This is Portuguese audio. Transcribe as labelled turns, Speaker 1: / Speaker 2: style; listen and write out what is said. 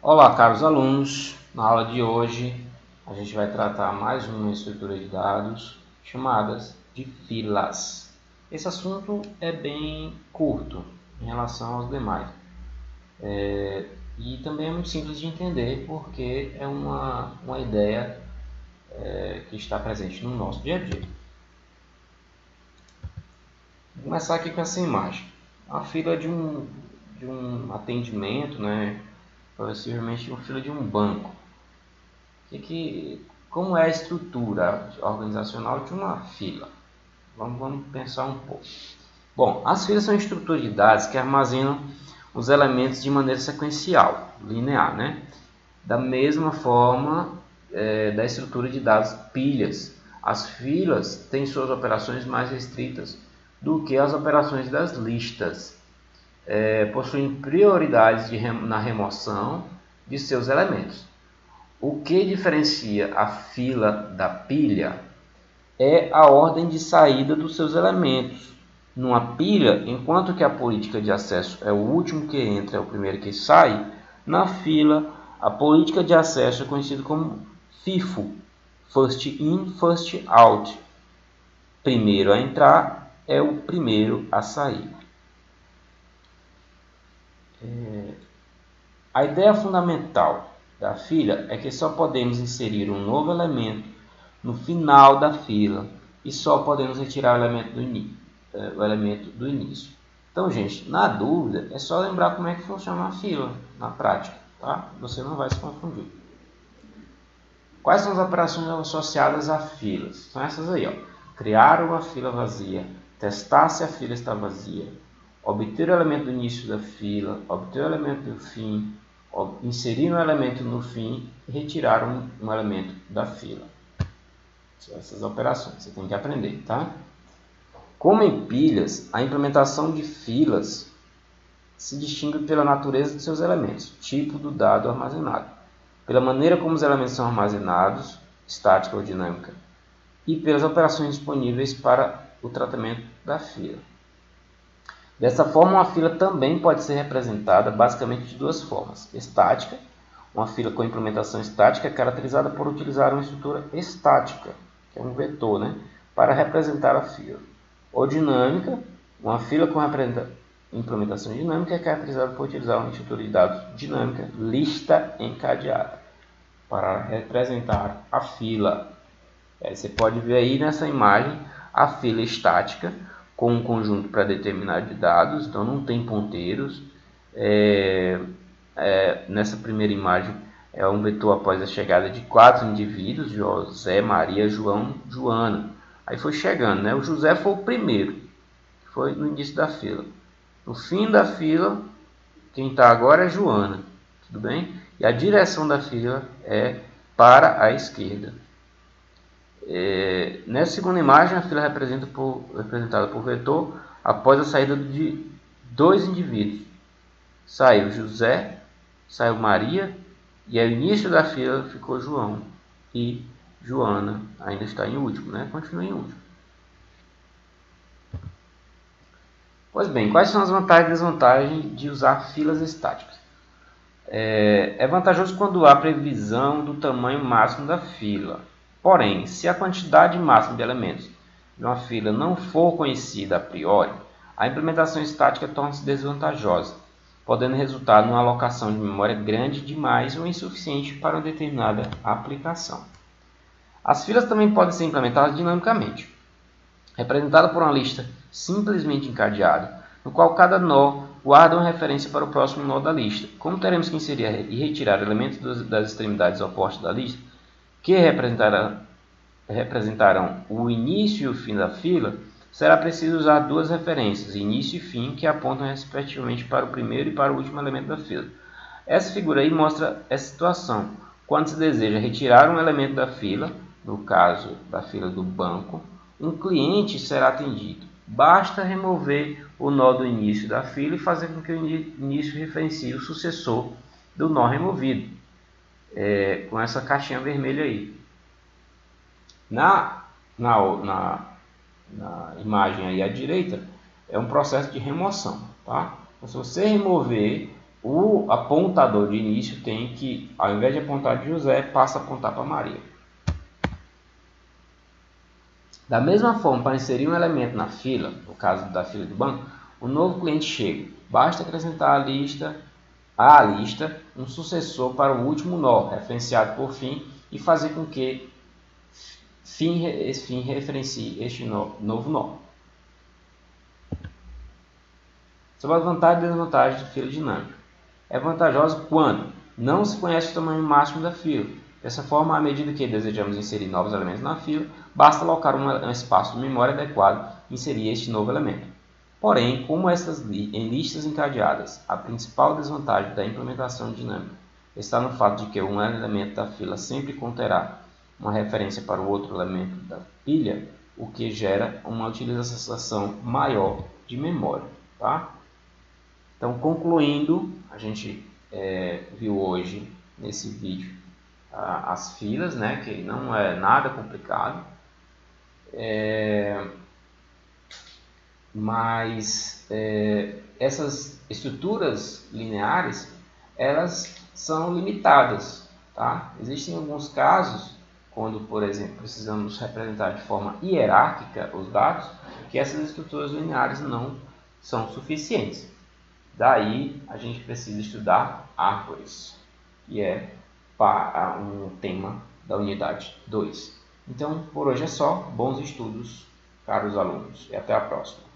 Speaker 1: Olá, caros alunos. Na aula de hoje, a gente vai tratar mais uma estrutura de dados chamadas de filas. Esse assunto é bem curto em relação aos demais. E também é muito simples de entender porque é uma ideia que está presente no nosso dia a dia. Vou começar aqui com essa imagem. A fila de um atendimento, né? Possivelmente uma fila de um banco. Como é a estrutura organizacional de uma fila? Vamos pensar um pouco. Bom, as filas são estruturas de dados que armazenam os elementos de maneira sequencial, linear, né? Da mesma forma da estrutura de dados pilhas. As filas têm suas operações mais restritas do que as operações das listas. Possuem prioridades na remoção de seus elementos. O que diferencia a fila da pilha é a ordem de saída dos seus elementos. Numa pilha, enquanto que a política de acesso é o último que entra, é o primeiro que sai, na fila, a política de acesso é conhecida como FIFO, First In, First Out. Primeiro a entrar é o primeiro a sair. A ideia fundamental da fila é que só podemos inserir um novo elemento no final da fila e só podemos retirar o elemento do início. Então, gente, na dúvida, é só lembrar como é que funciona a fila na prática, tá? Você não vai se confundir. Quais são as operações associadas a filas? São essas aí, ó. Criar uma fila vazia, testar se a fila está vazia, obter o elemento do início da fila, obter o elemento do fim, inserir um elemento no fim e retirar um elemento da fila. São essas operações, você tem que aprender, tá? Como em pilhas, a implementação de filas se distingue pela natureza de seus elementos, tipo do dado armazenado, pela maneira como os elementos são armazenados, estática ou dinâmica, e pelas operações disponíveis para o tratamento da fila. Dessa forma, uma fila também pode ser representada basicamente de duas formas. Estática, uma fila com implementação estática é caracterizada por utilizar uma estrutura estática, que é um vetor, né, para representar a fila. Ou dinâmica, uma fila com implementação dinâmica é caracterizada por utilizar uma estrutura de dados dinâmica, lista encadeada, para representar a fila. Você pode ver aí nessa imagem a fila estática, com um conjunto pré-determinado de dados, então não tem ponteiros. Nessa primeira imagem é um vetor após a chegada de 4 indivíduos, José, Maria, João, Joana. Aí foi chegando, né? O José foi o primeiro, foi no início da fila. No fim da fila, quem está agora é Joana, tudo bem? E a direção da fila é para a esquerda. Nessa segunda imagem, a fila é representada por vetor após a saída de 2 indivíduos. Saiu José, saiu Maria, e ao início da fila ficou João. E Joana ainda está em último, né? Continua em último. Pois bem, quais são as vantagens e desvantagens de usar filas estáticas? É vantajoso quando há previsão do tamanho máximo da fila. Porém, se a quantidade máxima de elementos de uma fila não for conhecida a priori, a implementação estática torna-se desvantajosa, podendo resultar numa alocação de memória grande demais ou insuficiente para uma determinada aplicação. As filas também podem ser implementadas dinamicamente, representada por uma lista simplesmente encadeada, no qual cada nó guarda uma referência para o próximo nó da lista. Como teremos que inserir e retirar elementos das extremidades opostas da lista, que representarão o início e o fim da fila, será preciso usar duas referências, início e fim, que apontam respectivamente para o primeiro e para o último elemento da fila. Essa figura aí mostra essa situação. Quando se deseja retirar um elemento da fila, no caso da fila do banco, um cliente será atendido. Basta remover o nó do início da fila e fazer com que o início referencie o sucessor do nó removido. Com essa caixinha vermelha aí. Na imagem aí à direita é um processo de remoção, tá? Então, se você remover o apontador de início tem que, ao invés de apontar de José, passa a apontar para Maria. Da mesma forma, para inserir um elemento na fila, no caso da fila do banco, um novo cliente chega. Basta acrescentar à lista um sucessor para o último nó, referenciado por fim, e fazer com que esse fim referencie este novo nó. Sobre as vantagens e desvantagens de fila dinâmica. É vantajosa quando não se conhece o tamanho máximo da fila. Dessa forma, à medida que desejamos inserir novos elementos na fila, basta alocar um espaço de memória adequado e inserir este novo elemento. Porém, como em listas encadeadas, a principal desvantagem da implementação dinâmica está no fato de que um elemento da fila sempre conterá uma referência para o outro elemento da pilha, o que gera uma utilização maior de memória. Tá? Então, concluindo, a gente viu hoje nesse vídeo as filas, né, que não é nada complicado, mas essas estruturas lineares, elas são limitadas. Tá? Existem alguns casos, quando, por exemplo, precisamos representar de forma hierárquica os dados, que essas estruturas lineares não são suficientes. Daí a gente precisa estudar árvores, que é para um tema da unidade 2. Então, por hoje é só. Bons estudos, caros alunos, e até a próxima.